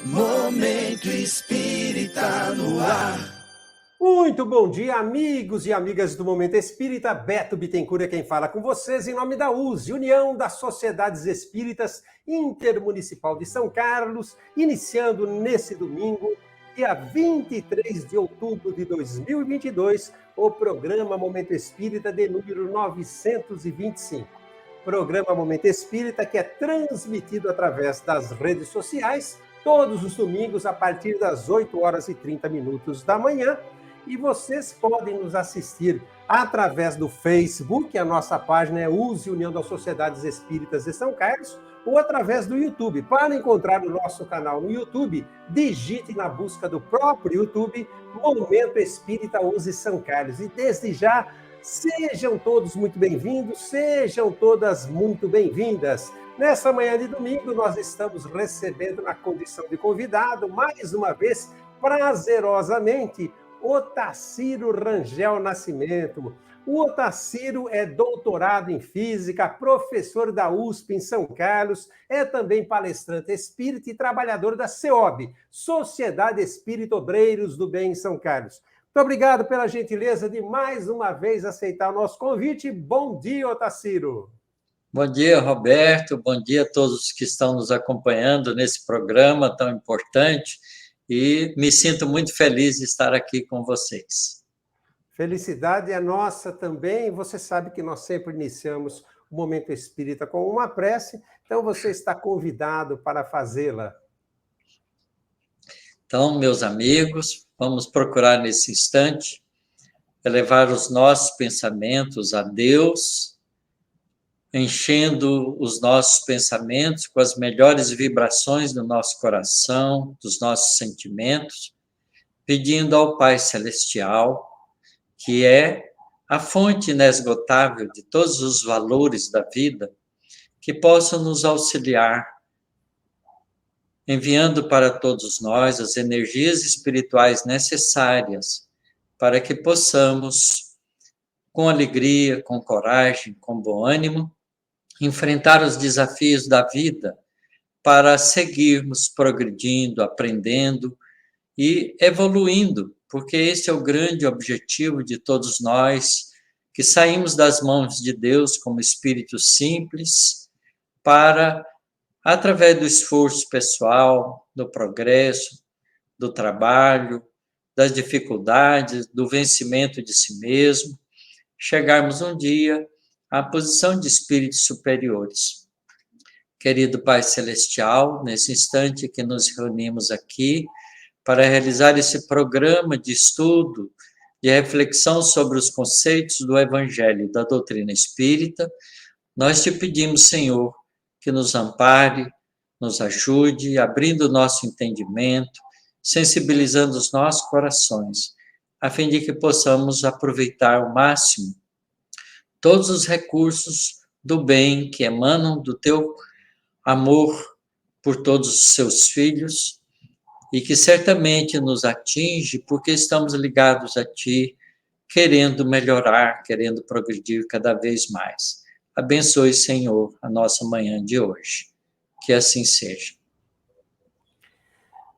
Momento Espírita no ar. Muito bom dia, amigos e amigas do Momento Espírita. Beto Bittencourt é quem fala com vocês em nome da USE, União das Sociedades Espíritas Intermunicipal de São Carlos, iniciando nesse domingo, dia 23 de outubro de 2022, o programa Momento Espírita de número 925. Programa Momento Espírita que é transmitido através das redes sociais, todos os domingos a partir das 8 horas e 30 minutos da manhã. E vocês podem nos assistir através do Facebook, a nossa página é USE, União das Sociedades Espíritas de São Carlos, ou através do YouTube. Para encontrar o nosso canal no YouTube, digite na busca do próprio YouTube Momento Espírita USE São Carlos. E desde já, sejam todos muito bem-vindos, sejam todas muito bem-vindas. Nessa manhã de domingo, nós estamos recebendo na condição de convidado, mais uma vez, prazerosamente, Otacílio Rangel Nascimento. O Otacílio é doutorado em Física, professor da USP em São Carlos, é também palestrante espírita e trabalhador da CEOB, Sociedade Espírita Obreiros do Bem em São Carlos. Muito obrigado pela gentileza de mais uma vez aceitar o nosso convite. Bom dia, Otacílio. Bom dia, Roberto. Bom dia a todos que estão nos acompanhando nesse programa tão importante. E me sinto muito feliz de estar aqui com vocês. Felicidade é nossa também. Você sabe que nós sempre iniciamos o Momento Espírita com uma prece, então você está convidado para fazê-la. Então, meus amigos, vamos procurar nesse instante elevar os nossos pensamentos a Deus, enchendo os nossos pensamentos com as melhores vibrações do nosso coração, dos nossos sentimentos, pedindo ao Pai Celestial, que é a fonte inesgotável de todos os valores da vida, que possa nos auxiliar, enviando para todos nós as energias espirituais necessárias para que possamos, com alegria, com coragem, com bom ânimo, enfrentar os desafios da vida para seguirmos progredindo, aprendendo e evoluindo, porque esse é o grande objetivo de todos nós, que saímos das mãos de Deus como espíritos simples, para, através do esforço pessoal, do progresso, do trabalho, das dificuldades, do vencimento de si mesmo, chegarmos um dia à posição de espíritos superiores. Querido Pai Celestial, nesse instante que nos reunimos aqui, para realizar esse programa de estudo, de reflexão sobre os conceitos do Evangelho e da doutrina espírita, nós te pedimos, Senhor, que nos ampare, nos ajude, abrindo o nosso entendimento, sensibilizando os nossos corações, a fim de que possamos aproveitar ao máximo todos os recursos do bem que emanam do teu amor por todos os seus filhos, e que certamente nos atinge porque estamos ligados a Ti, querendo melhorar, querendo progredir cada vez mais. Abençoe, Senhor, a nossa manhã de hoje. Que assim seja.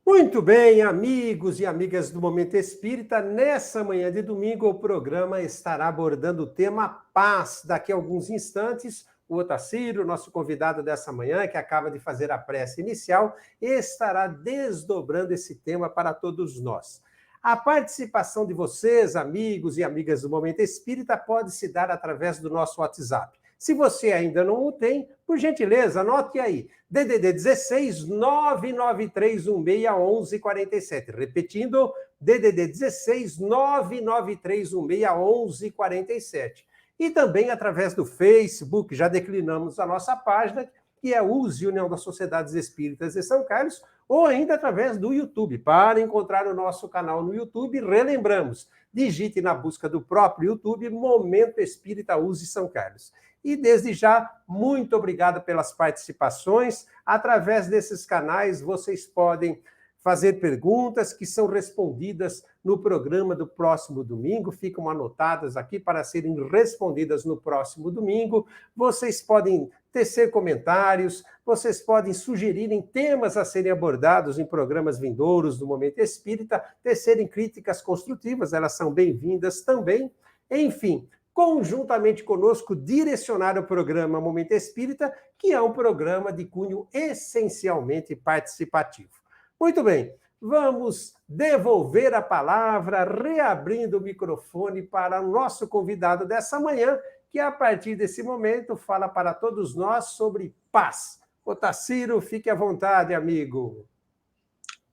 Muito bem, amigos e amigas do Momento Espírita, nessa manhã de domingo o programa estará abordando o tema paz. Daqui a alguns instantes, o Otacílio, nosso convidado dessa manhã, que acaba de fazer a prece inicial, estará desdobrando esse tema para todos nós. A participação de vocês, amigos e amigas do Momento Espírita, pode se dar através do nosso WhatsApp. Se você ainda não o tem, por gentileza, anote aí. DDD 16 993161147. Repetindo, DDD 16 993161147. E também através do Facebook, já declinamos a nossa página, que é USE, União das Sociedades Espíritas de São Carlos, ou ainda através do YouTube. Para encontrar o nosso canal no YouTube, relembramos, digite na busca do próprio YouTube Momento Espírita USE São Carlos. E desde já, muito obrigado pelas participações. Através desses canais, vocês podem fazer perguntas que são respondidas no programa do próximo domingo, ficam anotadas aqui para serem respondidas no próximo domingo. Vocês podem tecer comentários, vocês podem sugerirem temas a serem abordados em programas vindouros do Momento Espírita, tecerem críticas construtivas, elas são bem-vindas também. Enfim, conjuntamente conosco, direcionar o programa Momento Espírita, que é um programa de cunho essencialmente participativo. Muito bem, vamos devolver a palavra, reabrindo o microfone para o nosso convidado dessa manhã, que a partir desse momento fala para todos nós sobre paz. Otacílio, fique à vontade, amigo.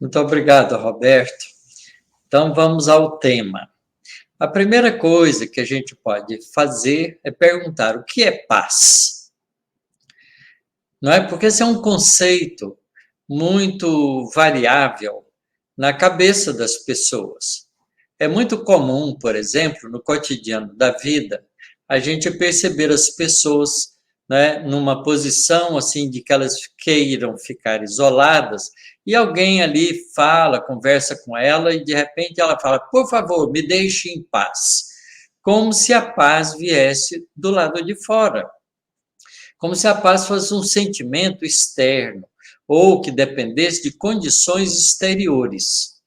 Muito obrigado, Roberto. Então, vamos ao tema. A primeira coisa que a gente pode fazer é perguntar o que é paz. Não é? Porque esse é um conceito muito variável na cabeça das pessoas. É muito comum, por exemplo, no cotidiano da vida, a gente perceber as pessoas, né, numa posição assim de que elas queiram ficar isoladas, e alguém ali fala, conversa com ela, e de repente ela fala, por favor, me deixe em paz. Como se a paz viesse do lado de fora. Como se a paz fosse um sentimento externo, ou que dependesse de condições exteriores.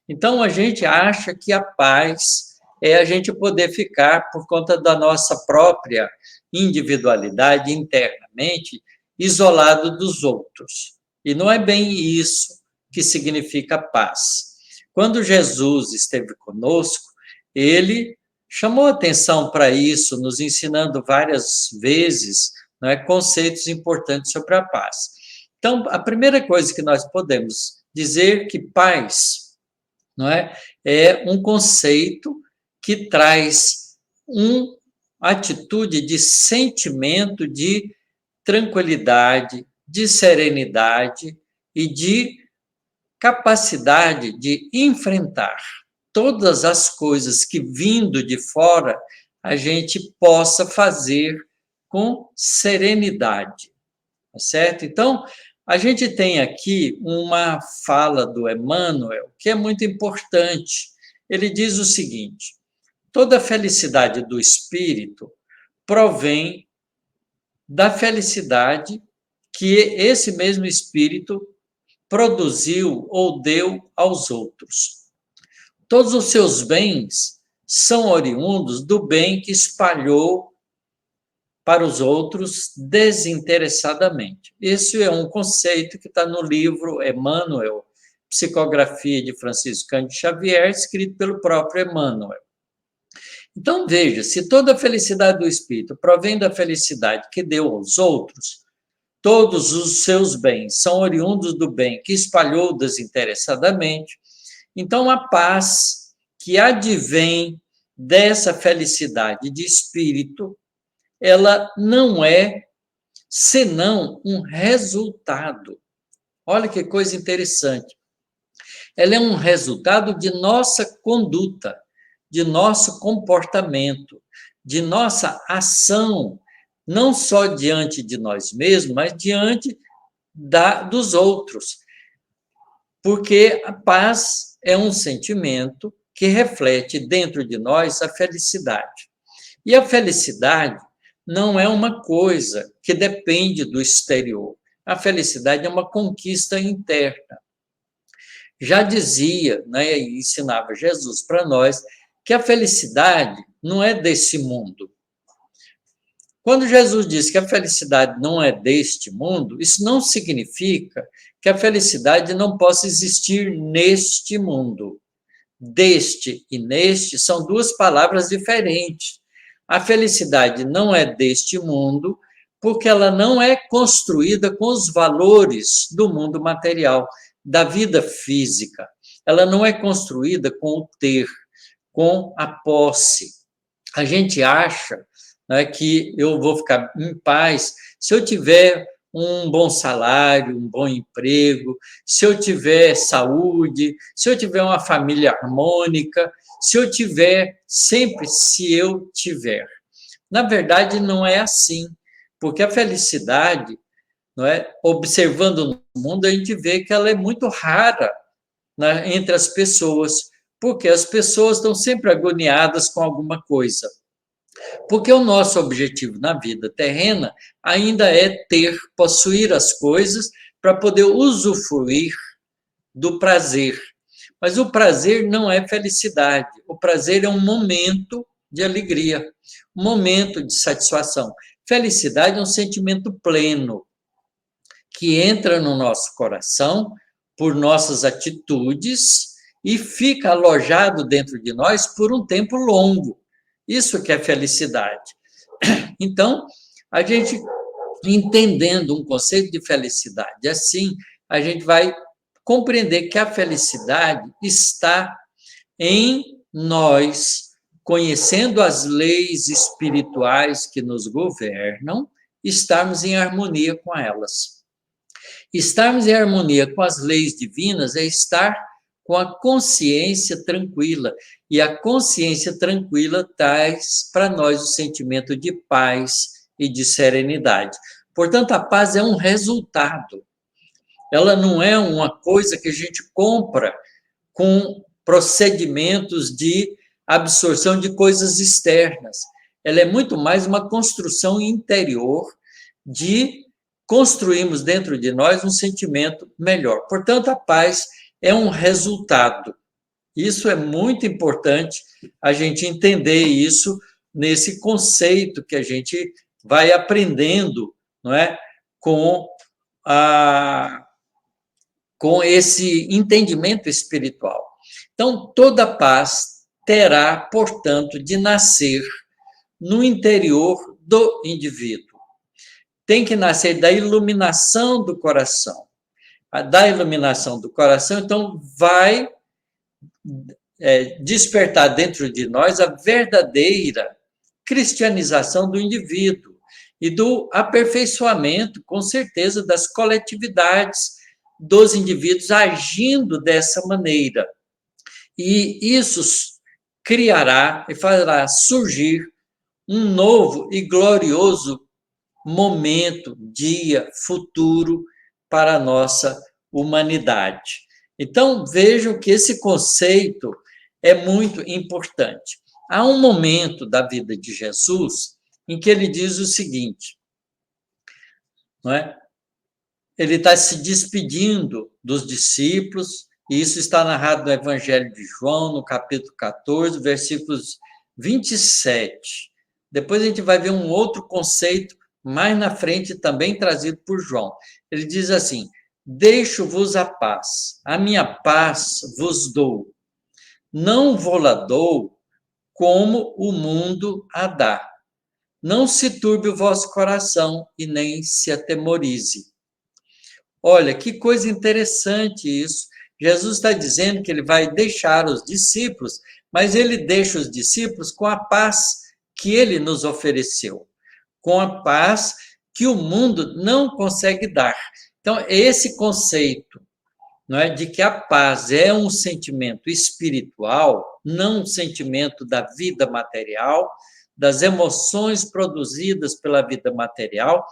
Então, a gente acha que a paz é a gente poder ficar, por conta da nossa própria individualidade internamente, isolado dos outros. E não é bem isso que significa paz. Quando Jesus esteve conosco, ele chamou atenção para isso, nos ensinando várias vezes, não é, conceitos importantes sobre a paz. Então, a primeira coisa que nós podemos dizer que paz, não é um conceito que traz uma atitude de sentimento de tranquilidade, de serenidade e de capacidade de enfrentar todas as coisas que, vindo de fora, a gente possa fazer com serenidade, tá certo? Então, a gente tem aqui uma fala do Emmanuel que é muito importante. Ele diz o seguinte: toda a felicidade do espírito provém da felicidade que esse mesmo espírito produziu ou deu aos outros. Todos os seus bens são oriundos do bem que espalhou para os outros desinteressadamente. Esse é um conceito que está no livro Emmanuel, Psicografia de Francisco Cândido Xavier, escrito pelo próprio Emmanuel. Então, veja, se toda a felicidade do espírito provém da felicidade que deu aos outros, todos os seus bens são oriundos do bem que espalhou desinteressadamente, então a paz que advém dessa felicidade de espírito, ela não é senão um resultado. Olha que coisa interessante. Ela é um resultado de nossa conduta, de nosso comportamento, de nossa ação, não só diante de nós mesmos, mas diante dos outros. Porque a paz é um sentimento que reflete dentro de nós a felicidade. E a felicidade não é uma coisa que depende do exterior. A felicidade é uma conquista interna. Já dizia, né, e ensinava Jesus para nós, que a felicidade não é desse mundo. Quando Jesus diz que a felicidade não é deste mundo, isso não significa que a felicidade não possa existir neste mundo. Deste e neste são duas palavras diferentes. A felicidade não é deste mundo, porque ela não é construída com os valores do mundo material, da vida física. Ela não é construída com o ter, com a posse. A gente acha, né, que eu vou ficar em paz se eu tiver um bom salário, um bom emprego, se eu tiver saúde, se eu tiver uma família harmônica, se eu tiver, sempre se eu tiver. Na verdade, não é assim, porque a felicidade, não é, observando no mundo, a gente vê que ela é muito rara, né, entre as pessoas, porque as pessoas estão sempre agoniadas com alguma coisa. Porque o nosso objetivo na vida terrena ainda é possuir as coisas para poder usufruir do prazer. Mas o prazer não é felicidade. O prazer é um momento de alegria, um momento de satisfação. Felicidade é um sentimento pleno que entra no nosso coração por nossas atitudes e fica alojado dentro de nós por um tempo longo. Isso que é felicidade. Então, a gente entendendo um conceito de felicidade assim, a gente vai compreender que a felicidade está em nós, conhecendo as leis espirituais que nos governam, estarmos em harmonia com elas. Estarmos em harmonia com as leis divinas é estar com a consciência tranquila. E a consciência tranquila traz para nós o sentimento de paz e de serenidade. Portanto, a paz é um resultado. Ela não é uma coisa que a gente compra com procedimentos de absorção de coisas externas. Ela é muito mais uma construção interior de construirmos dentro de nós um sentimento melhor. Portanto, a paz é um resultado. Isso é muito importante a gente entender isso nesse conceito que a gente vai aprendendo, não é? Com esse entendimento espiritual. Então, toda paz terá, portanto, de nascer no interior do indivíduo. Tem que nascer da iluminação do coração. Da iluminação do coração, então, vai despertar dentro de nós a verdadeira cristianização do indivíduo e do aperfeiçoamento, com certeza, das coletividades dos indivíduos agindo dessa maneira. E isso criará e fará surgir um novo e glorioso momento, dia, futuro para a nossa humanidade. Então, vejam que esse conceito é muito importante. Há um momento da vida de Jesus em que ele diz o seguinte, não é? Ele está se despedindo dos discípulos, e isso está narrado no Evangelho de João, no capítulo 14, versículos 27. Depois a gente vai ver um outro conceito mais na frente, também trazido por João. Ele diz assim: deixo-vos a paz, a minha paz vos dou. Não vou-la dou como o mundo a dá. Não se turbe o vosso coração e nem se atemorize. Olha, que coisa interessante isso. Jesus está dizendo que ele vai deixar os discípulos, mas ele deixa os discípulos com a paz que ele nos ofereceu, com a paz que o mundo não consegue dar. Então, esse conceito, não é, de que a paz é um sentimento espiritual, não um sentimento da vida material, das emoções produzidas pela vida material,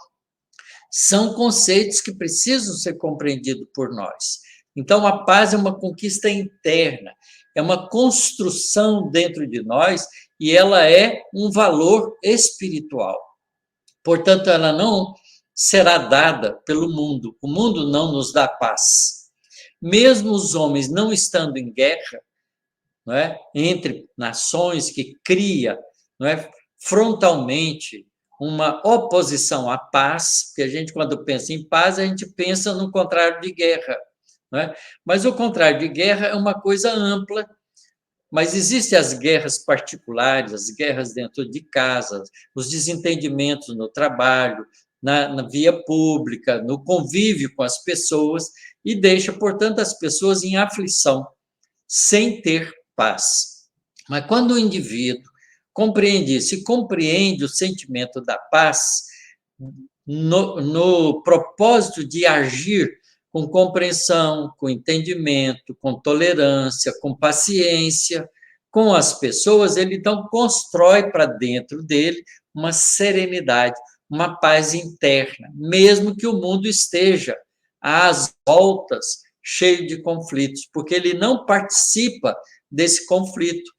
são conceitos que precisam ser compreendidos por nós. Então, a paz é uma conquista interna, é uma construção dentro de nós e ela é um valor espiritual. Portanto, ela não será dada pelo mundo. O mundo não nos dá paz. Mesmo os homens não estando em guerra, não é, entre nações que cria, não é, frontalmente uma oposição à paz, porque a gente, quando pensa em paz, a gente pensa no contrário de guerra. Não é? Mas o contrário de guerra é uma coisa ampla, mas existem as guerras particulares, as guerras dentro de casa, os desentendimentos no trabalho, na via pública, no convívio com as pessoas, e deixa, portanto, as pessoas em aflição, sem ter paz. Mas quando o indivíduo compreende isso e compreende o sentimento da paz no propósito de agir com compreensão, com entendimento, com tolerância, com paciência com as pessoas, ele então constrói para dentro dele uma serenidade, uma paz interna, mesmo que o mundo esteja às voltas cheio de conflitos, porque ele não participa desse conflito.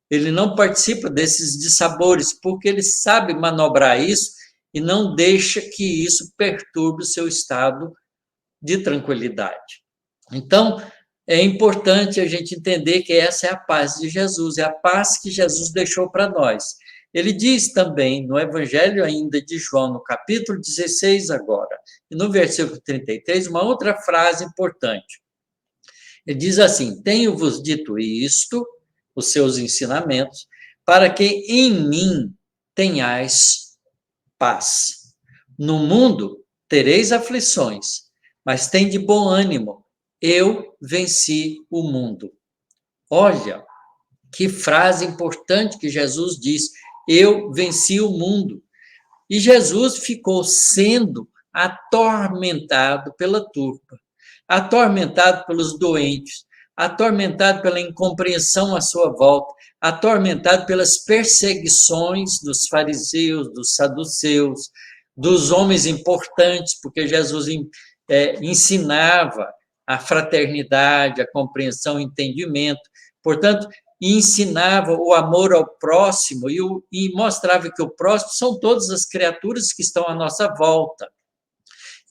ele não participa desses dissabores, porque ele sabe manobrar isso e não deixa que isso perturbe o seu estado de tranquilidade. Então, é importante a gente entender que essa é a paz de Jesus, é a paz que Jesus deixou para nós. Ele diz também no Evangelho ainda de João, no capítulo 16 agora, e no versículo 33, uma outra frase importante. Ele diz assim: tenho-vos dito isto, os seus ensinamentos, para que em mim tenhais paz. No mundo tereis aflições, mas tende bom ânimo, eu venci o mundo. Olha, que frase importante que Jesus diz, eu venci o mundo. E Jesus ficou sendo atormentado pela turba, atormentado pelos doentes, atormentado pela incompreensão à sua volta, atormentado pelas perseguições dos fariseus, dos saduceus, dos homens importantes, porque Jesus ensinava a fraternidade, a compreensão, o entendimento. Portanto, ensinava o amor ao próximo e mostrava que o próximo são todas as criaturas que estão à nossa volta.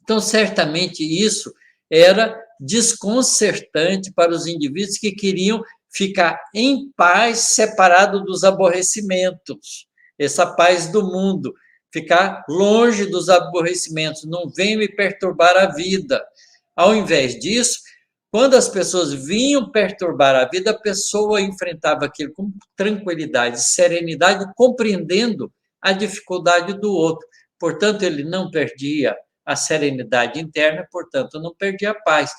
Então, certamente isso era desconcertante para os indivíduos que queriam ficar em paz, separado dos aborrecimentos, essa paz do mundo, ficar longe dos aborrecimentos, não vem me perturbar a vida. Ao invés disso, quando as pessoas vinham perturbar a vida, a pessoa enfrentava aquilo com tranquilidade, serenidade, compreendendo a dificuldade do outro. Portanto, ele não perdia a serenidade interna, portanto, não perdia a paz.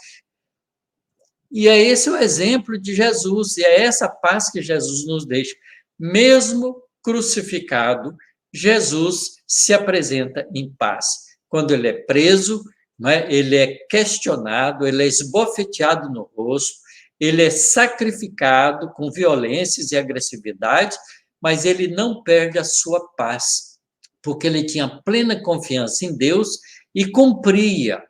E é esse o exemplo de Jesus, e é essa paz que Jesus nos deixa. Mesmo crucificado, Jesus se apresenta em paz. Quando ele é preso, não é? Ele é questionado, ele é esbofeteado no rosto, ele é sacrificado com violências e agressividade, mas ele não perde a sua paz, porque ele tinha plena confiança em Deus e cumpria,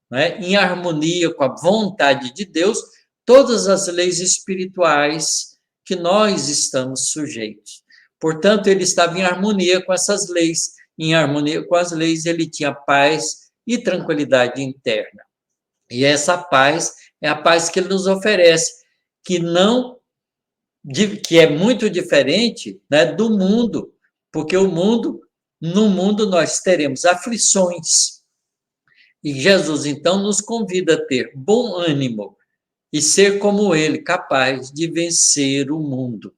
né, em harmonia com a vontade de Deus, todas as leis espirituais que nós estamos sujeitos. Portanto, ele estava em harmonia com essas leis. Em harmonia com as leis, ele tinha paz e tranquilidade interna. E essa paz é a paz que ele nos oferece, que é muito diferente, né, do mundo, porque no mundo nós teremos aflições. E Jesus, então, nos convida a ter bom ânimo e ser como ele, capaz de vencer o mundo.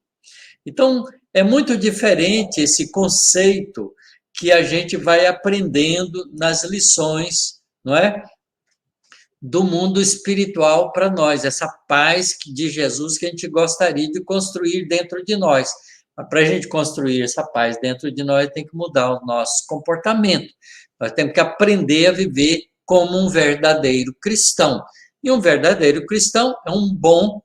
Então, é muito diferente esse conceito que a gente vai aprendendo nas lições, não é? Do mundo espiritual para nós, essa paz de Jesus que a gente gostaria de construir dentro de nós. Mas para a gente construir essa paz dentro de nós, tem que mudar o nosso comportamento. Nós temos que aprender a viver como um verdadeiro cristão. E um verdadeiro cristão é um bom,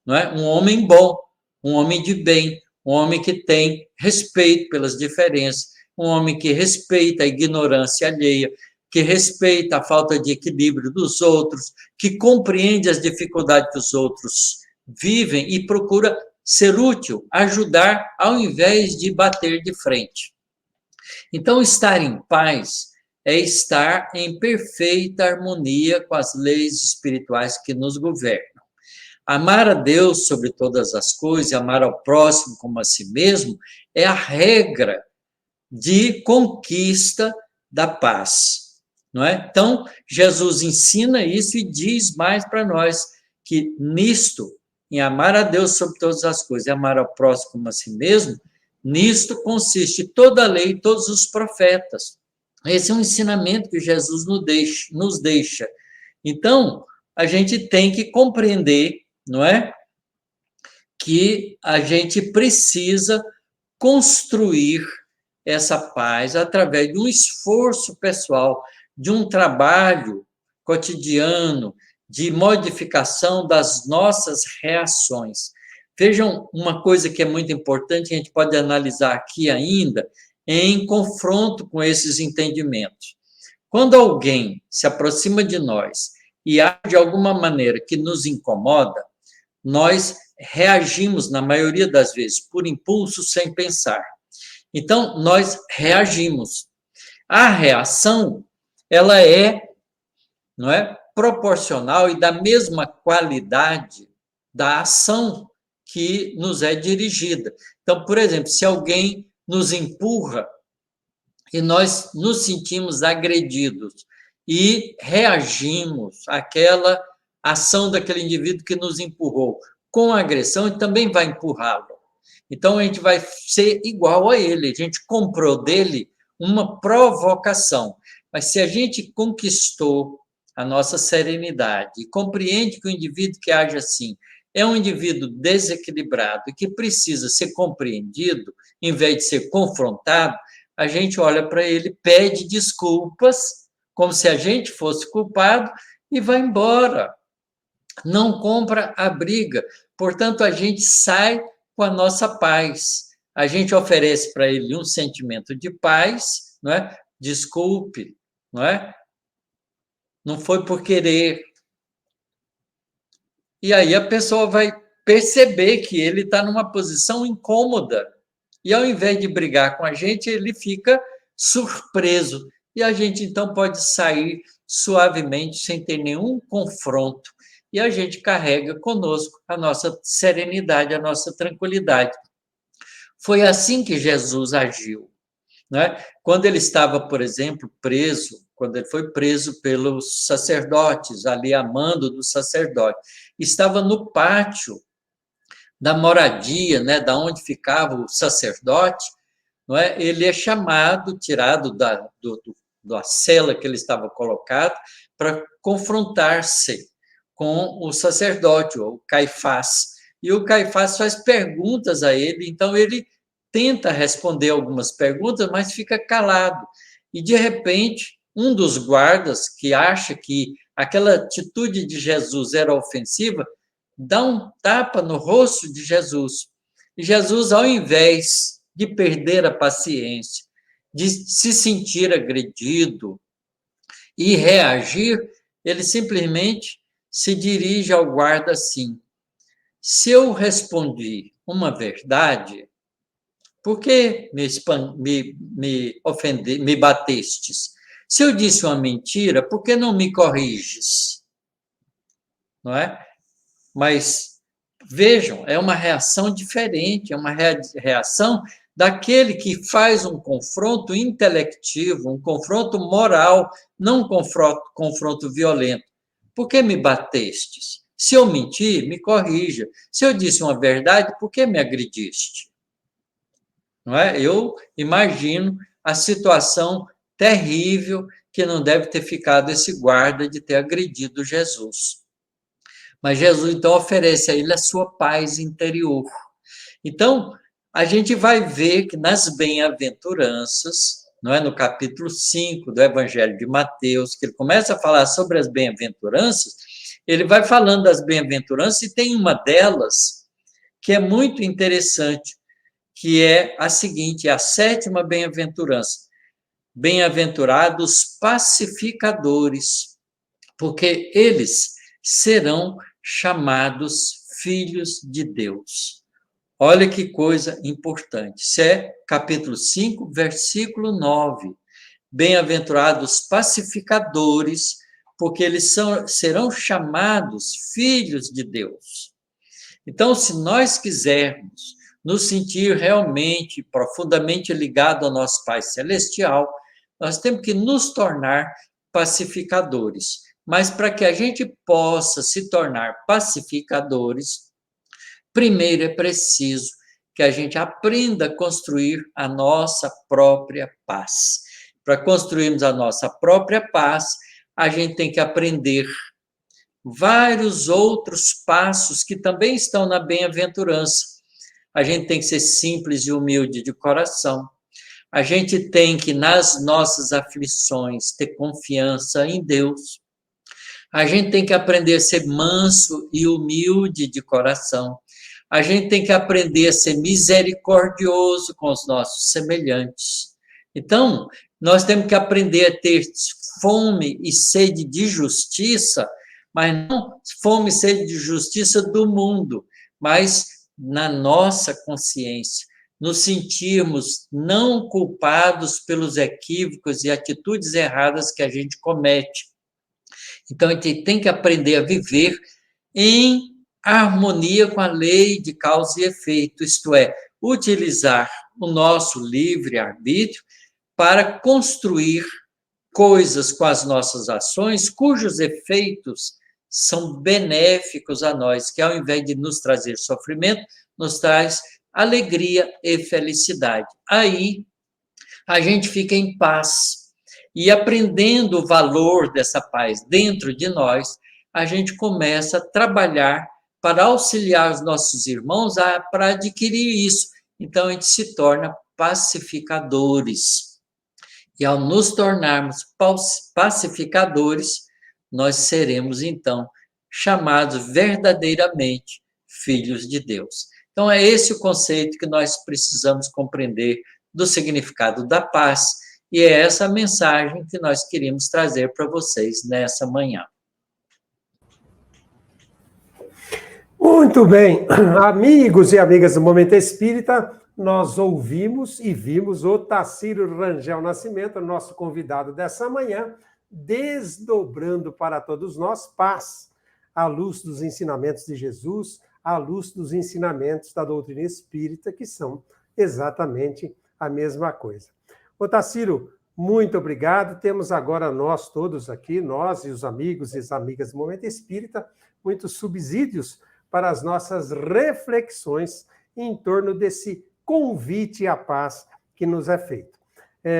não é? Um homem bom, um homem de bem, um homem que tem respeito pelas diferenças, um homem que respeita a ignorância alheia, que respeita a falta de equilíbrio dos outros, que compreende as dificuldades que os outros vivem e procura ser útil, ajudar, ao invés de bater de frente. Então, estar em paz é estar em perfeita harmonia com as leis espirituais que nos governam. Amar a Deus sobre todas as coisas, amar ao próximo como a si mesmo, é a regra de conquista da paz, não é? Então, Jesus ensina isso e diz mais para nós que nisto, em amar a Deus sobre todas as coisas e amar ao próximo como a si mesmo, nisto consiste toda a lei e todos os profetas. Esse é um ensinamento que Jesus nos deixa. Então, a gente tem que compreender, não é? Que a gente precisa construir essa paz através de um esforço pessoal, de um trabalho cotidiano, de modificação das nossas reações. Vejam uma coisa que é muito importante, a gente pode analisar aqui ainda, em confronto com esses entendimentos. Quando alguém se aproxima de nós e age de alguma maneira que nos incomoda, nós reagimos, na maioria das vezes, por impulso, sem pensar. Então, nós reagimos. A reação, ela não é, proporcional e da mesma qualidade da ação que nos é dirigida. Então, por exemplo, se alguém nos empurra e nós nos sentimos agredidos e reagimos àquela ação daquele indivíduo que nos empurrou com agressão, e também vai empurrá-lo. Então, a gente vai ser igual a ele. A gente comprou dele uma provocação. Mas se a gente conquistou a nossa serenidade e compreende que o indivíduo que age assim é um indivíduo desequilibrado e que precisa ser compreendido, em vez de ser confrontado, a gente olha para ele, pede desculpas, como se a gente fosse culpado, e vai embora. Não compra a briga. Portanto, a gente sai com a nossa paz. A gente oferece para ele um sentimento de paz, não é? Desculpe, não é? Não foi por querer. E aí a pessoa vai perceber que ele está numa posição incômoda. E ao invés de brigar com a gente, ele fica surpreso. E a gente, então, pode sair suavemente, sem ter nenhum confronto. E a gente carrega conosco a nossa serenidade, a nossa tranquilidade. Foi assim que Jesus agiu, né? Quando ele estava, por exemplo, preso, quando ele foi preso pelos sacerdotes, ali a mando do sacerdote, estava no pátio da moradia, né, da onde ficava o sacerdote, não é? Ele é chamado, tirado da cela que ele estava colocado, para confrontar-se com o sacerdote, o Caifás. E o Caifás faz perguntas a ele, então ele tenta responder algumas perguntas, mas fica calado. E, de repente, um dos guardas, que acha que aquela atitude de Jesus era ofensiva, dá um tapa no rosto de Jesus. E Jesus, ao invés de perder a paciência, de se sentir agredido e reagir, ele simplesmente se dirige ao guarda assim: se eu respondi uma verdade, por que me batestes? Se eu disse uma mentira, por que não me corriges? Não é? Mas vejam, é uma reação diferente, é uma reação daquele que faz um confronto intelectivo, um confronto moral, não um confronto violento. Por que me batestes? Se eu mentir, me corrija. Se eu disse uma verdade, por que me agrediste? Não é? Eu imagino a situação terrível que não deve ter ficado esse guarda de ter agredido Jesus. Mas Jesus, então, oferece a ele a sua paz interior. Então, a gente vai ver que nas bem-aventuranças, não é, no capítulo 5 do Evangelho de Mateus, que ele começa a falar sobre as bem-aventuranças, ele vai falando das bem-aventuranças e tem uma delas que é muito interessante, que é a seguinte, a 7ª bem-aventurança. Bem-aventurados pacificadores, porque eles serão chamados filhos de Deus. Olha que coisa importante. Isso é capítulo 5, versículo 9. Bem-aventurados pacificadores, porque eles serão chamados filhos de Deus. Então, se nós quisermos nos sentir realmente, profundamente ligados ao nosso Pai Celestial, nós temos que nos tornar pacificadores. Mas para que a gente possa se tornar pacificadores, primeiro é preciso que a gente aprenda a construir a nossa própria paz. Para construirmos a nossa própria paz, a gente tem que aprender vários outros passos que também estão na bem-aventurança. A gente tem que ser simples e humilde de coração. A gente tem que, nas nossas aflições, ter confiança em Deus. A gente tem que aprender a ser manso e humilde de coração. A gente tem que aprender a ser misericordioso com os nossos semelhantes. Então, nós temos que aprender a ter fome e sede de justiça, mas não fome e sede de justiça do mundo, mas na nossa consciência, nos sentirmos não culpados pelos equívocos e atitudes erradas que a gente comete. Então, a gente tem que aprender a viver em harmonia com a lei de causa e efeito, isto é, utilizar o nosso livre-arbítrio para construir coisas com as nossas ações cujos efeitos são benéficos a nós, que ao invés de nos trazer sofrimento, nos traz alegria e felicidade. Aí a gente fica em paz. E aprendendo o valor dessa paz dentro de nós, a gente começa a trabalhar para auxiliar os nossos irmãos para adquirir isso. Então, a gente se torna pacificadores. E ao nos tornarmos pacificadores, nós seremos, então, chamados verdadeiramente filhos de Deus. Então, é esse o conceito que nós precisamos compreender do significado da paz, e é essa a mensagem que nós queríamos trazer para vocês nessa manhã. Muito bem, amigos e amigas do Momento Espírita, nós ouvimos e vimos o Tarsílio Rangel Nascimento, nosso convidado dessa manhã, desdobrando para todos nós paz, à luz dos ensinamentos de Jesus, à luz dos ensinamentos da doutrina espírita, que são exatamente a mesma coisa. Ô Tarsílio, muito obrigado. Temos agora nós todos aqui, nós e os amigos e as amigas do Momento Espírita, muitos subsídios para as nossas reflexões em torno desse convite à paz que nos é feito.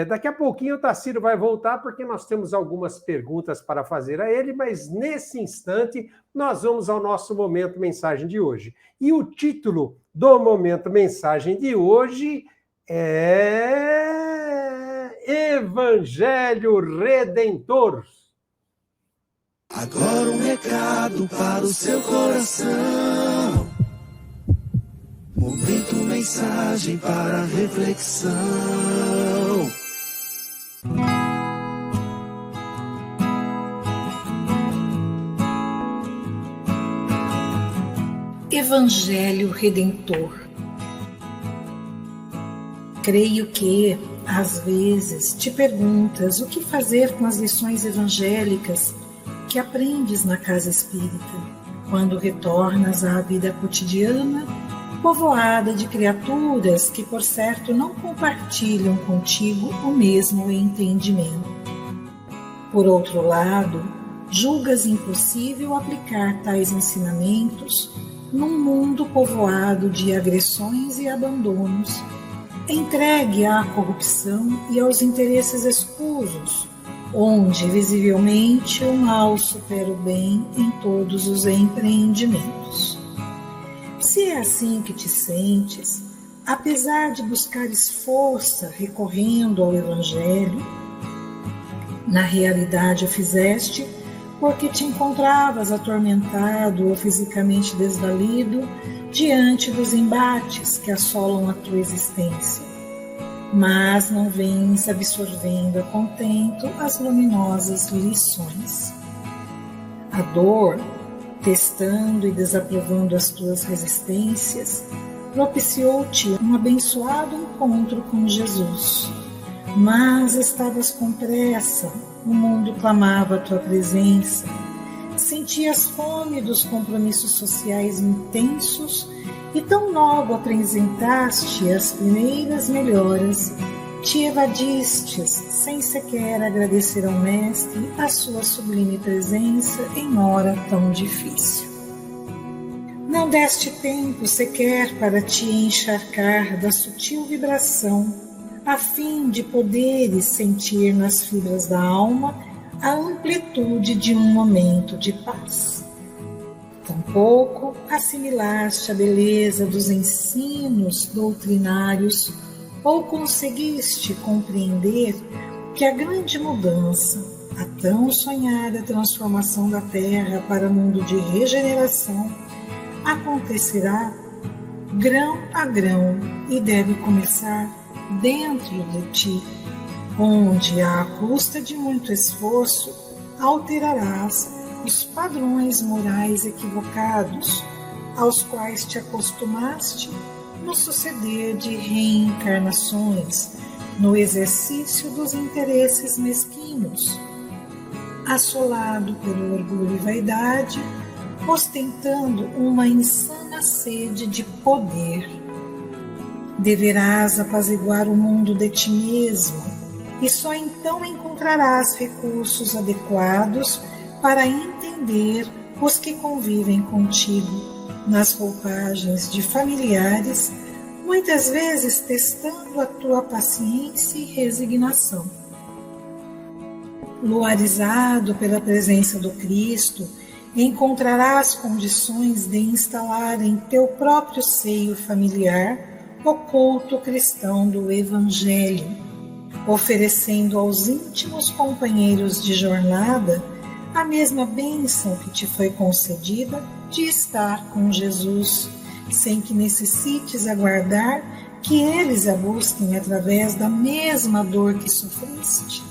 Daqui a pouquinho o Tarsílio vai voltar, porque nós temos algumas perguntas para fazer a ele, mas nesse instante nós vamos ao nosso Momento Mensagem de hoje. E o título do Momento Mensagem de hoje é Evangelho Redentor. Agora um recado para o seu coração. Momento mensagem para reflexão. Evangelho Redentor. Creio que, às vezes, te perguntas o que fazer com as lições evangélicas que aprendes na casa espírita, quando retornas à vida cotidiana, povoada de criaturas que, por certo, não compartilham contigo o mesmo entendimento. Por outro lado, julgas impossível aplicar tais ensinamentos num mundo povoado de agressões e abandonos, entregue à corrupção e aos interesses escusos, onde visivelmente o mal supera o bem em todos os empreendimentos. Se é assim que te sentes, apesar de buscares força recorrendo ao Evangelho, na realidade o fizeste porque te encontravas atormentado ou fisicamente desvalido diante dos embates que assolam a tua existência, mas não vens absorvendo a contento as luminosas lições. A dor, testando e desaprovando as tuas resistências, propiciou-te um abençoado encontro com Jesus. Mas estavas com pressa, o mundo clamava a tua presença, sentias fome dos compromissos sociais intensos e tão logo apresentaste as primeiras melhoras, te evadistes sem sequer agradecer ao Mestre a sua sublime presença em hora tão difícil. Não deste tempo sequer para te encharcar da sutil vibração, a fim de poderes sentir nas fibras da alma a amplitude de um momento de paz. Tampouco assimilaste a beleza dos ensinos doutrinários ou conseguiste compreender que a grande mudança, a tão sonhada transformação da Terra para mundo de regeneração, acontecerá grão a grão e deve começar dentro de ti, onde, à custa de muito esforço, alterarás os padrões morais equivocados, aos quais te acostumaste no suceder de reencarnações, no exercício dos interesses mesquinhos, assolado pelo orgulho e vaidade, ostentando uma insana sede de poder. Deverás apaziguar o mundo de ti mesmo, e só então encontrarás recursos adequados para entender os que convivem contigo nas roupagens de familiares, muitas vezes testando a tua paciência e resignação. Luarizado pela presença do Cristo, encontrarás condições de instalar em teu próprio seio familiar o culto cristão do Evangelho, oferecendo aos íntimos companheiros de jornada a mesma bênção que te foi concedida de estar com Jesus, sem que necessites aguardar que eles a busquem através da mesma dor que sofreste.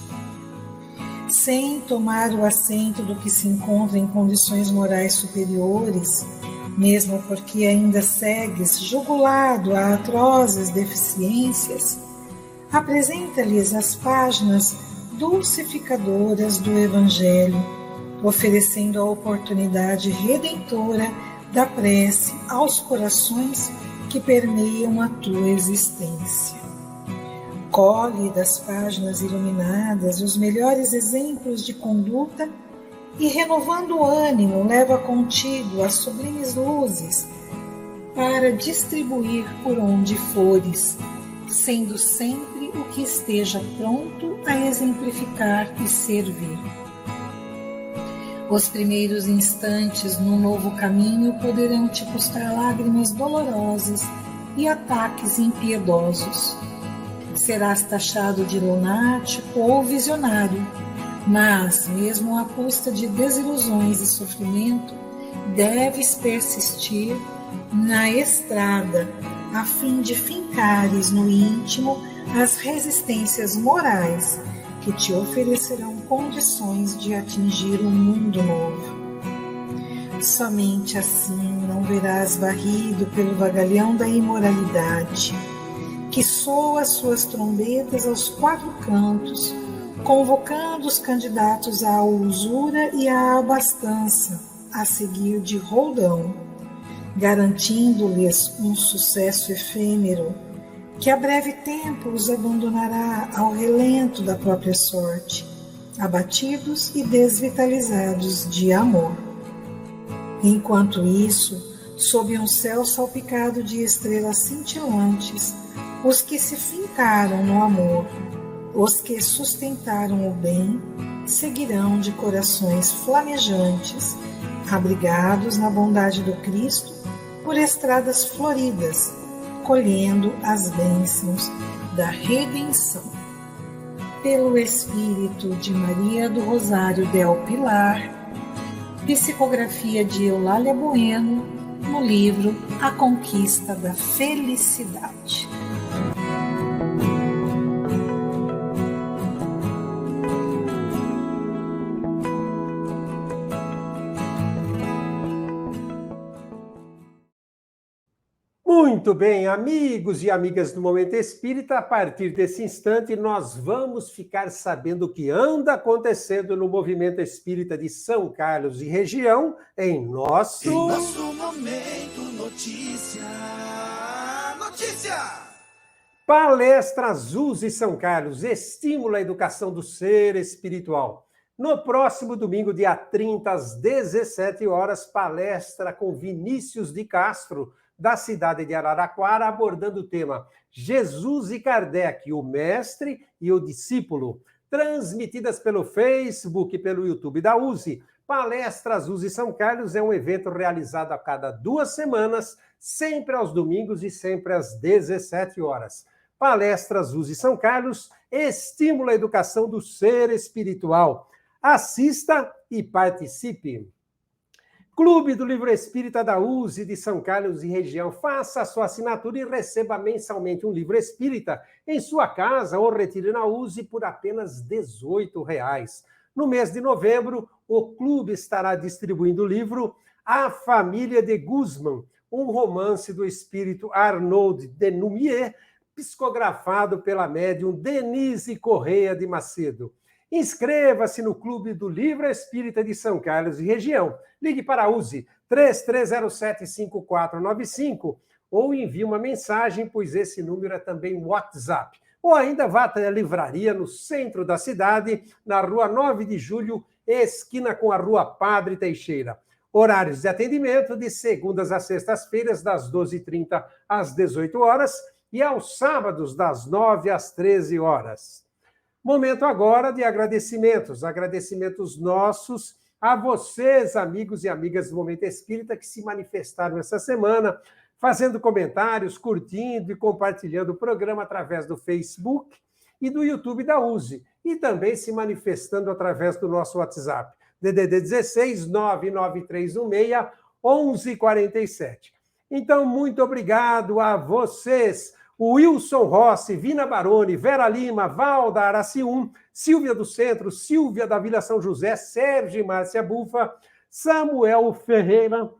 Sem tomar o assento do que se encontra em condições morais superiores, mesmo porque ainda segues jugulado a atrozes deficiências, apresenta-lhes as páginas dulcificadoras do Evangelho, oferecendo a oportunidade redentora da prece aos corações que permeiam a tua existência. Colhe das páginas iluminadas os melhores exemplos de conduta e, renovando o ânimo, leva contigo as sublimes luzes para distribuir por onde fores, sendo sempre o que esteja pronto a exemplificar e servir. Os primeiros instantes no novo caminho poderão te custar lágrimas dolorosas e ataques impiedosos. Serás taxado de lunático ou visionário, mas, mesmo à custa de desilusões e sofrimento, deves persistir na estrada, a fim de fincares no íntimo as resistências morais que te oferecerão condições de atingir um mundo novo. Somente assim não verás varrido pelo vagalhão da imoralidade, que soa suas trombetas aos quatro cantos, convocando os candidatos à usura e à abastança a seguir de roldão, garantindo-lhes um sucesso efêmero, que a breve tempo os abandonará ao relento da própria sorte, abatidos e desvitalizados de amor. Enquanto isso, sob um céu salpicado de estrelas cintilantes, os que se fincaram no amor, os que sustentaram o bem, seguirão de corações flamejantes, abrigados na bondade do Cristo, por estradas floridas, colhendo as bênçãos da redenção. Pelo Espírito de Maria do Rosário del Pilar, psicografia de Eulália Bueno, no livro A Conquista da Felicidade. Muito bem, amigos e amigas do Momento Espírita, a partir desse instante nós vamos ficar sabendo o que anda acontecendo no Movimento Espírita de São Carlos e região em nosso Momento Notícia. Palestra Azul e São Carlos, estimula a educação do ser espiritual. No próximo domingo, dia 30, às 17 horas, palestra com Vinícius de Castro, da cidade de Araraquara, abordando o tema Jesus e Kardec, o mestre e o discípulo, transmitidas pelo Facebook e pelo YouTube da USE. Palestras USE São Carlos é um evento realizado a cada 2 semanas, sempre aos domingos e sempre às 17 horas. Palestras USE São Carlos estimula a educação do ser espiritual. Assista e participe. Clube do Livro Espírita da USE de São Carlos e região. Faça a sua assinatura e receba mensalmente um livro espírita em sua casa ou retire na USE por apenas R$18. No mês de novembro, o clube estará distribuindo o livro A Família de Guzman, um romance do espírito Arnaud de Numier, psicografado pela médium Denise Correia de Macedo. Inscreva-se no Clube do Livro Espírita de São Carlos e região. Ligue para a USE 3307-5495 ou envie uma mensagem, pois esse número é também WhatsApp. Ou ainda vá até a livraria no centro da cidade, na rua 9 de Julho, esquina com a rua Padre Teixeira. Horários de atendimento de segundas a sextas-feiras, das 12h30 às 18 horas e aos sábados, das 9 às 13 horas. Momento agora de agradecimentos. Agradecimentos nossos a vocês, amigos e amigas do Momento Espírita, que se manifestaram essa semana, fazendo comentários, curtindo e compartilhando o programa através do Facebook e do YouTube da USE, e também se manifestando através do nosso WhatsApp, DDD 16 99316 1147. Então, muito obrigado a vocês, o Wilson Rossi, Vina Baroni, Vera Lima, Valda Aracium, Silvia do Centro, Silvia da Vila São José, Sérgio e Márcia Bufa, Samuel Ferreira,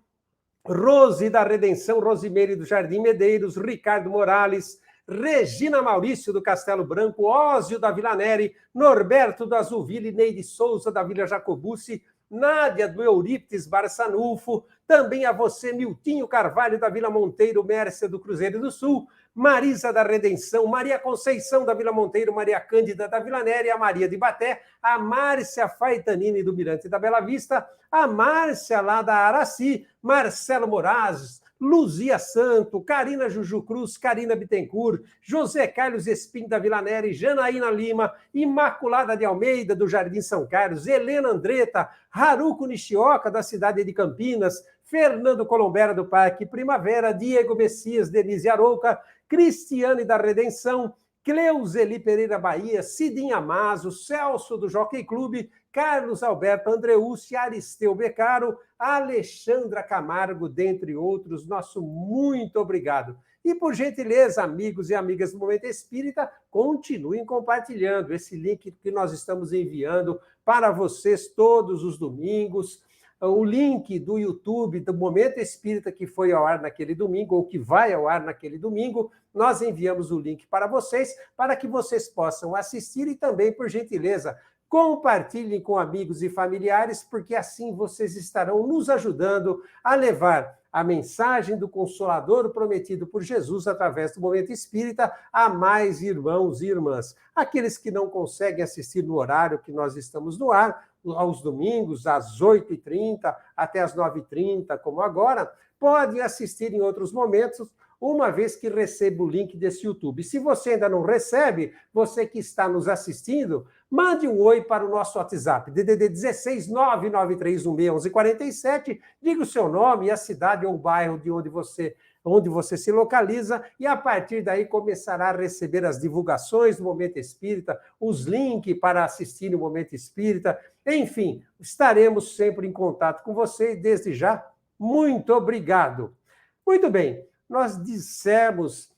Rose da Redenção, Rosimeire do Jardim Medeiros, Ricardo Morales, Regina Maurício do Castelo Branco, Ósio da Vila Neri, Norberto do Azulville, Neide Souza da Vila Jacobucci, Nádia do Euríptes Barçanufo, também a você, Miltinho Carvalho da Vila Monteiro, Mércia do Cruzeiro do Sul, Marisa da Redenção, Maria Conceição da Vila Monteiro, Maria Cândida da Vila Neri, a Maria de Baté, a Márcia Faitanini do Mirante da Bela Vista, a Márcia lá da Araci, Marcelo Moraes, Luzia Santo, Carina Juju Cruz, Carina Bittencourt, José Carlos Espim da Vila Neri, Janaína Lima, Imaculada de Almeida do Jardim São Carlos, Helena Andretta, Haruko Nishioka da cidade de Campinas, Fernando Colombera do Parque Primavera, Diego Messias, Denise Arouca, Cristiane da Redenção, Cleuzeli Pereira Bahia, Cidinha Mazo, Celso do Jockey Clube, Carlos Alberto Andreucci, Aristeu Becaro, Alexandra Camargo, dentre outros. Nosso muito obrigado. E, por gentileza, amigos e amigas do Momento Espírita, continuem compartilhando esse link que nós estamos enviando para vocês todos os domingos. O link do YouTube do Momento Espírita que foi ao ar naquele domingo, ou que vai ao ar naquele domingo, nós enviamos o link para vocês, para que vocês possam assistir e também, por gentileza, compartilhem com amigos e familiares, porque assim vocês estarão nos ajudando a levar a mensagem do Consolador prometido por Jesus através do Momento Espírita a mais irmãos e irmãs. Aqueles que não conseguem assistir no horário que nós estamos no ar, aos domingos, às 8h30 até às 9h30, como agora, podem assistir em outros momentos, uma vez que receba o link desse YouTube. Se você ainda não recebe, você que está nos assistindo, mande um oi para o nosso WhatsApp, DDD 16 99316 1147, diga o seu nome e a cidade ou o bairro de onde você se localiza, e a partir daí começará a receber as divulgações do Momento Espírita, os links para assistir o Momento Espírita, enfim, estaremos sempre em contato com você e desde já, muito obrigado. Muito bem, nós dissemos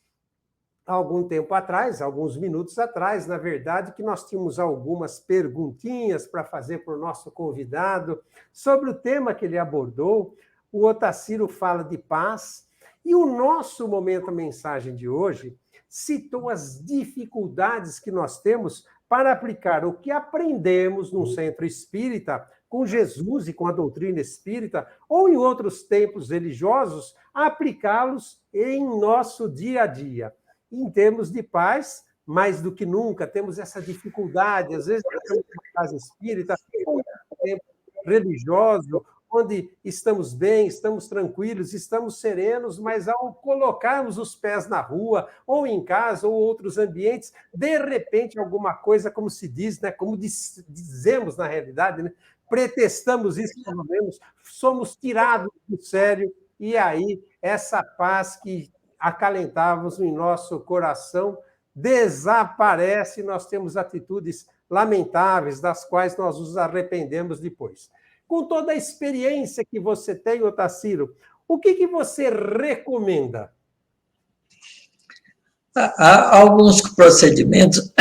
algum tempo atrás, alguns minutos atrás, na verdade, que nós tínhamos algumas perguntinhas para fazer para o nosso convidado sobre o tema que ele abordou. O Otacílio fala de paz, e o nosso Momento Mensagem de hoje citou as dificuldades que nós temos para aplicar o que aprendemos no centro espírita, com Jesus e com a doutrina espírita, ou em outros templos religiosos, aplicá-los em nosso dia a dia. Em termos de paz, mais do que nunca, temos essa dificuldade. Às vezes, estamos na casa espírita, ou em um templo religioso, onde estamos bem, estamos tranquilos, estamos serenos, mas ao colocarmos os pés na rua, ou em casa, ou outros ambientes, de repente alguma coisa, como se diz, né, como dizemos na realidade, né, pretextamos isso, pelo menos, somos tirados do sério, e aí essa paz que acalentávamos em nosso coração desaparece, nós temos atitudes lamentáveis, das quais nós nos arrependemos depois. Com toda a experiência que você tem, Otacílio, o que você recomenda? Há alguns procedimentos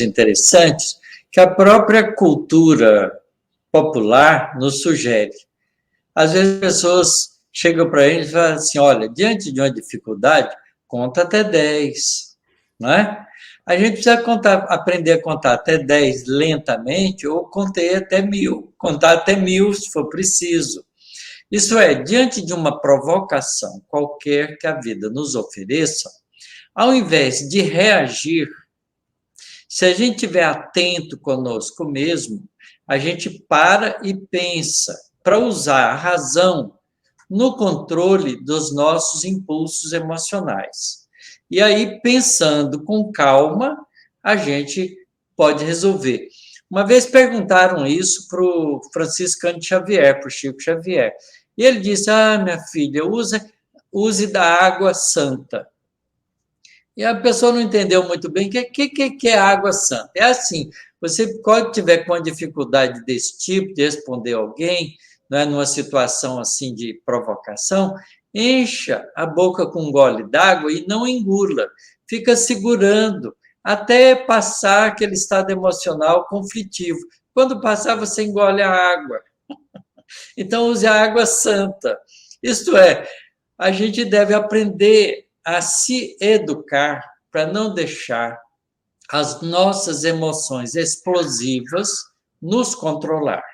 interessantes que a própria cultura popular nos sugere. Às vezes as pessoas chegam para ele e falam assim, olha, diante de uma dificuldade, conta até 10, não é? A gente precisa aprender a contar até 10 lentamente ou contar até 1000 se for preciso. Isso é, diante de uma provocação qualquer que a vida nos ofereça, ao invés de reagir, se a gente estiver atento conosco mesmo, a gente para e pensa para usar a razão no controle dos nossos impulsos emocionais. E aí, pensando com calma, a gente pode resolver. Uma vez perguntaram isso para o Franciscano Xavier, para o Chico Xavier. E ele disse, minha filha, use da água santa. E a pessoa não entendeu muito bem o que é água santa. É assim, você pode tiver com uma dificuldade desse tipo, de responder alguém, não é, numa situação assim de provocação, encha a boca com um gole d'água e não engula. Fica segurando até passar aquele estado emocional conflitivo. Quando passar, você engole a água. Então, use a água santa. Isto é, a gente deve aprender a se educar para não deixar as nossas emoções explosivas nos controlar.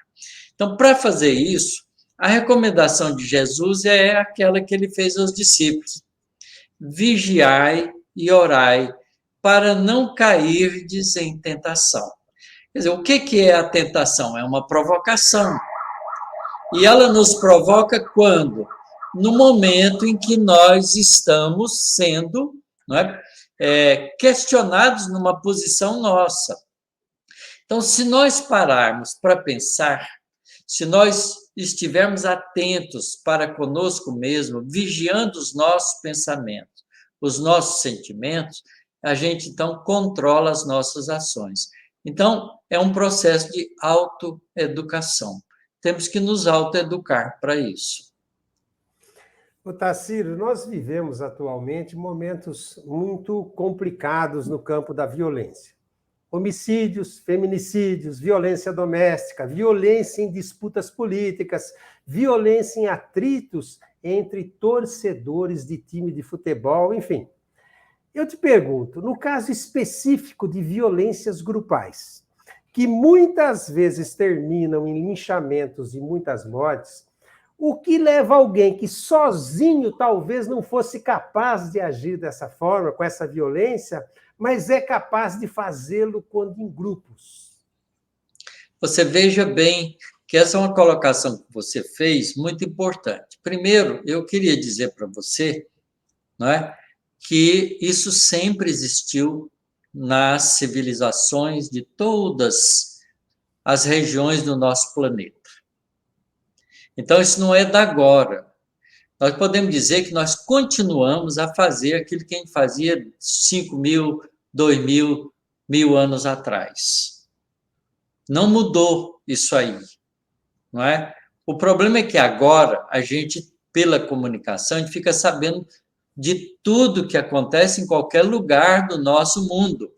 Então, para fazer isso, a recomendação de Jesus é aquela que ele fez aos discípulos: vigiai e orai para não cairdes em tentação. Quer dizer, o que é a tentação? É uma provocação. E ela nos provoca quando? No momento em que nós estamos sendo, não é, questionados numa posição nossa. Então, se nós pararmos para pensar, se nós estivermos atentos para conosco mesmo, vigiando os nossos pensamentos, os nossos sentimentos, a gente, então, controla as nossas ações. Então, é um processo de autoeducação. Temos que nos autoeducar para isso. Otacílio, nós vivemos atualmente momentos muito complicados no campo da violência. Homicídios, feminicídios, violência doméstica, violência em disputas políticas, violência em atritos entre torcedores de time de futebol, enfim. Eu te pergunto, no caso específico de violências grupais, que muitas vezes terminam em linchamentos e muitas mortes, o que leva alguém que sozinho talvez não fosse capaz de agir dessa forma, com essa violência, mas é capaz de fazê-lo quando em grupos? Você veja bem que essa é uma colocação que você fez muito importante. Primeiro, eu queria dizer para você, não é, que isso sempre existiu nas civilizações de todas as regiões do nosso planeta. Então, isso não é da agora. Nós podemos dizer que nós continuamos a fazer aquilo que a gente fazia 5.000, 2.000, 1.000 anos atrás. Não mudou isso aí, não é? O problema é que agora a gente, pela comunicação, a gente fica sabendo de tudo que acontece em qualquer lugar do nosso mundo.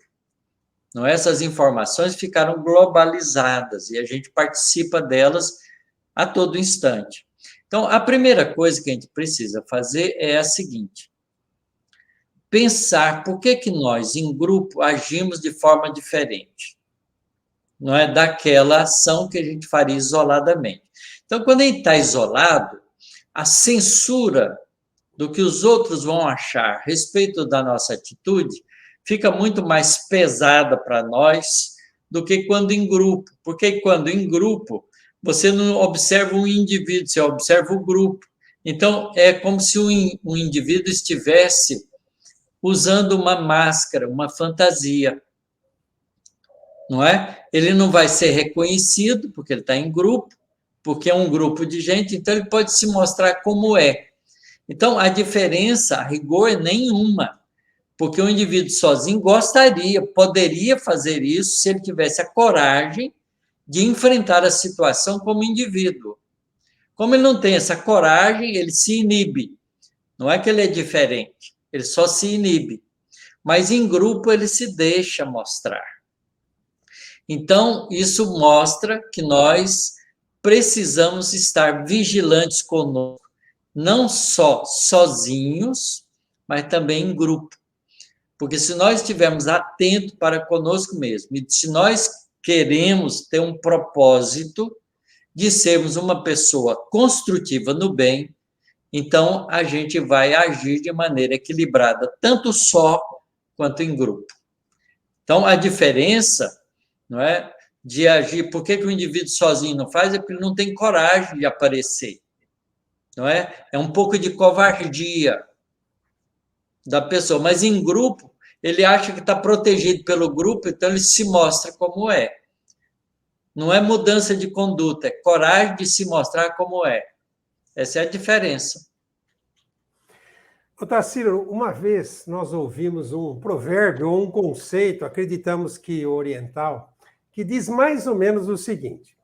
Não é? Essas informações ficaram globalizadas e a gente participa delas a todo instante. Então, a primeira coisa que a gente precisa fazer é a seguinte: pensar por que nós, em grupo, agimos de forma diferente, não é daquela ação que a gente faria isoladamente. Então, quando a gente está isolado, a censura do que os outros vão achar a respeito da nossa atitude fica muito mais pesada para nós do que quando em grupo, porque quando em grupo você não observa um indivíduo, você observa o grupo. Então, é como se um indivíduo estivesse usando uma máscara, uma fantasia, não é? Ele não vai ser reconhecido, porque ele está em grupo, porque é um grupo de gente, então ele pode se mostrar como é. Então, a diferença, a rigor, é nenhuma, porque o indivíduo sozinho poderia fazer isso se ele tivesse a coragem de enfrentar a situação como indivíduo. Como ele não tem essa coragem, ele se inibe. Não é que ele é diferente, ele só se inibe. Mas em grupo ele se deixa mostrar. Então, isso mostra que nós precisamos estar vigilantes conosco, não só sozinhos, mas também em grupo. Porque se nós estivermos atentos para conosco mesmo, e se nós queremos ter um propósito de sermos uma pessoa construtiva no bem, então a gente vai agir de maneira equilibrada, tanto só quanto em grupo. Então, a diferença, não é, de agir, por que o indivíduo sozinho não faz? É porque ele não tem coragem de aparecer, não é? É um pouco de covardia da pessoa, mas em grupo, ele acha que está protegido pelo grupo, então ele se mostra como é. Não é mudança de conduta, é coragem de se mostrar como é. Essa é a diferença. Otacílio, uma vez nós ouvimos um provérbio ou um conceito, acreditamos que oriental, que diz mais ou menos o seguinte: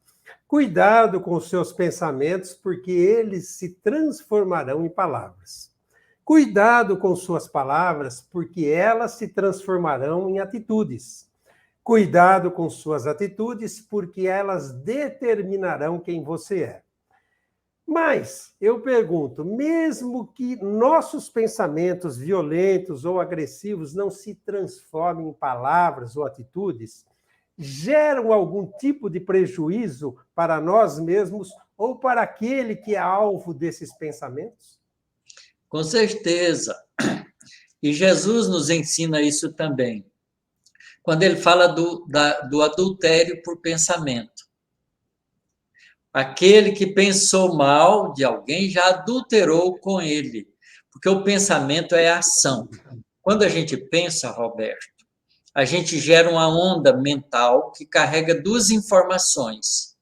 cuidado com os seus pensamentos, porque eles se transformarão em palavras. Cuidado com suas palavras, porque elas se transformarão em atitudes. Cuidado com suas atitudes, porque elas determinarão quem você é. Mas, eu pergunto, mesmo que nossos pensamentos violentos ou agressivos não se transformem em palavras ou atitudes, geram algum tipo de prejuízo para nós mesmos ou para aquele que é alvo desses pensamentos? Com certeza. E Jesus nos ensina isso também. Quando ele fala do adultério por pensamento. Aquele que pensou mal de alguém já adulterou com ele, porque o pensamento é ação. Quando a gente pensa, Roberto, a gente gera uma onda mental que carrega duas informações.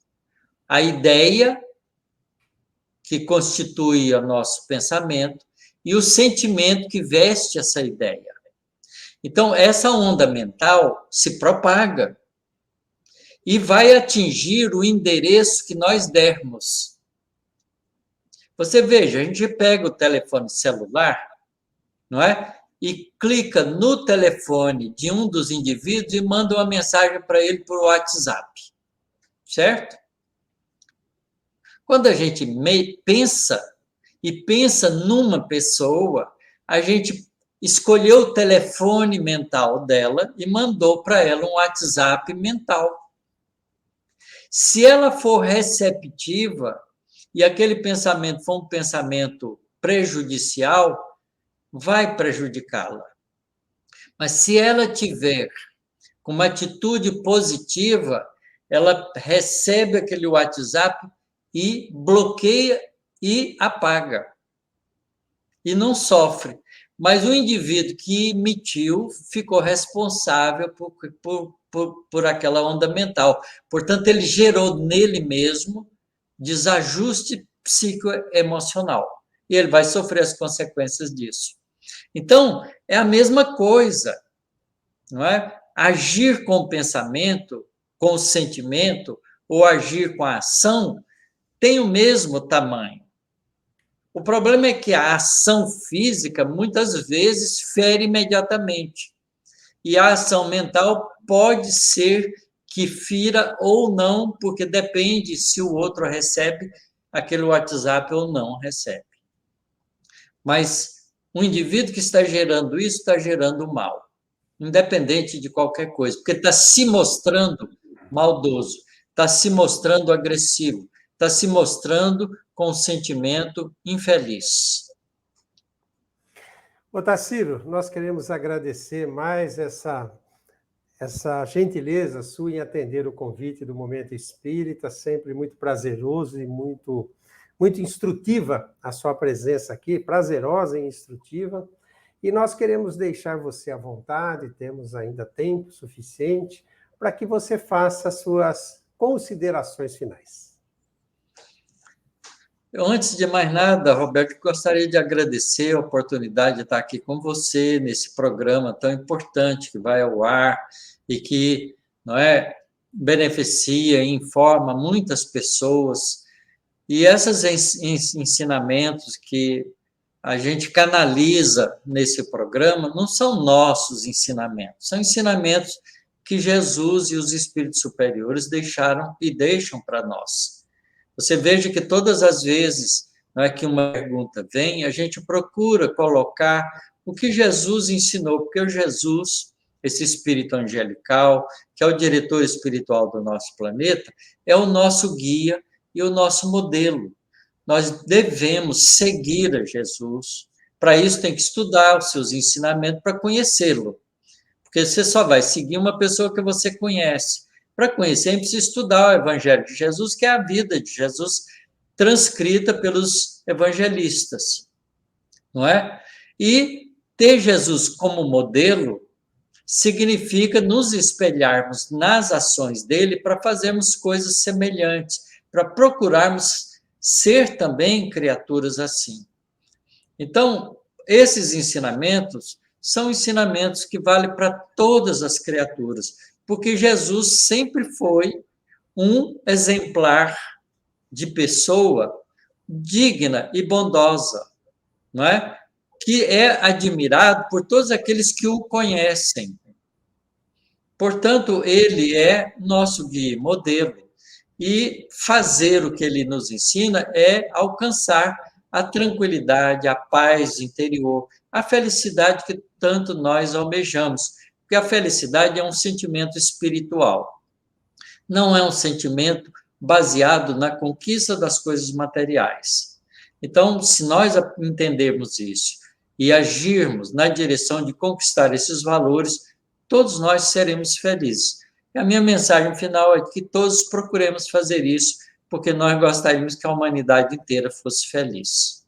A ideia, que constitui o nosso pensamento, e o sentimento que veste essa ideia. Então, essa onda mental se propaga e vai atingir o endereço que nós dermos. Você veja, a gente pega o telefone celular, não é? E clica no telefone de um dos indivíduos e manda uma mensagem para ele por WhatsApp, certo? Quando a gente pensa e pensa numa pessoa, a gente escolheu o telefone mental dela e mandou para ela um WhatsApp mental. Se ela for receptiva e aquele pensamento for um pensamento prejudicial, vai prejudicá-la. Mas se ela tiver com uma atitude positiva, ela recebe aquele WhatsApp e bloqueia e apaga. E não sofre. Mas o indivíduo que emitiu ficou responsável por aquela onda mental. Portanto, ele gerou nele mesmo desajuste psicoemocional. E ele vai sofrer as consequências disso. Então, é a mesma coisa, não é? Agir com o pensamento, com o sentimento, ou agir com a ação, tem o mesmo tamanho. O problema é que a ação física, muitas vezes, fere imediatamente. E a ação mental pode ser que fira ou não, porque depende se o outro recebe aquele WhatsApp ou não recebe. Mas o indivíduo que está gerando isso está gerando mal, independente de qualquer coisa, porque está se mostrando maldoso, está se mostrando agressivo, está se mostrando com um sentimento infeliz. Otacílio, nós queremos agradecer mais essa gentileza sua em atender o convite do Momento Espírita, sempre muito prazeroso e muito instrutiva a sua presença aqui, prazerosa e instrutiva. E nós queremos deixar você à vontade, temos ainda tempo suficiente para que você faça as suas considerações finais. Antes de mais nada, Roberto, gostaria de agradecer a oportunidade de estar aqui com você nesse programa tão importante que vai ao ar e que, não é, beneficia e informa muitas pessoas. E esses ensinamentos que a gente canaliza nesse programa não são nossos ensinamentos, são ensinamentos que Jesus e os espíritos superiores deixaram e deixam para nós. Você veja que todas as vezes, não é que uma pergunta vem, a gente procura colocar o que Jesus ensinou, porque o Jesus, esse espírito angelical, que é o diretor espiritual do nosso planeta, é o nosso guia e o nosso modelo. Nós devemos seguir a Jesus. Para isso, tem que estudar os seus ensinamentos para conhecê-lo. Porque você só vai seguir uma pessoa que você conhece. Para conhecer, a gente precisa estudar o Evangelho de Jesus, que é a vida de Jesus transcrita pelos evangelistas, não é? E ter Jesus como modelo significa nos espelharmos nas ações dele para fazermos coisas semelhantes, para procurarmos ser também criaturas assim. Então, esses ensinamentos são ensinamentos que valem para todas as criaturas, porque Jesus sempre foi um exemplar de pessoa digna e bondosa, não é? Que é admirado por todos aqueles que o conhecem. Portanto, ele é nosso guia, modelo. E fazer o que ele nos ensina é alcançar a tranquilidade, a paz interior, a felicidade que tanto nós almejamos. Porque a felicidade é um sentimento espiritual. Não é um sentimento baseado na conquista das coisas materiais. Então, se nós entendermos isso e agirmos na direção de conquistar esses valores, todos nós seremos felizes. E a minha mensagem final é que todos procuremos fazer isso, porque nós gostaríamos que a humanidade inteira fosse feliz.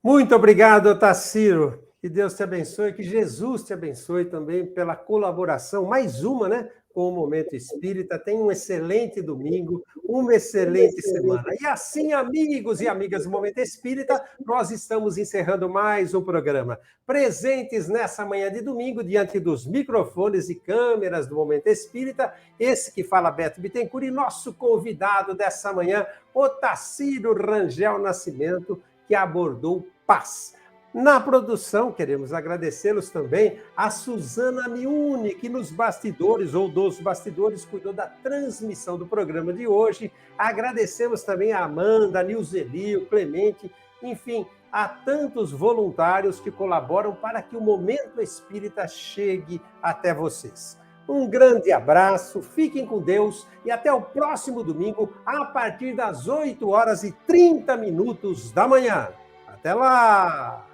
Muito obrigado, Otacílio. Que Deus te abençoe, que Jesus te abençoe também pela colaboração, mais uma, né, com o Momento Espírita. Tenha um excelente domingo, uma excelente semana. E assim, amigos e amigas do Momento Espírita, nós estamos encerrando mais um programa. Presentes nessa manhã de domingo, diante dos microfones e câmeras do Momento Espírita, esse que fala Beto Bittencourt e nosso convidado dessa manhã, Otacílio Rangel Nascimento, que abordou paz. Na produção, queremos agradecê-los também a Suzana Miune, que nos bastidores ou dos bastidores cuidou da transmissão do programa de hoje. Agradecemos também a Amanda, a Nilzeli, o Clemente, enfim, a tantos voluntários que colaboram para que o Momento Espírita chegue até vocês. Um grande abraço, fiquem com Deus e até o próximo domingo, a partir das 8h30 da manhã. Até lá!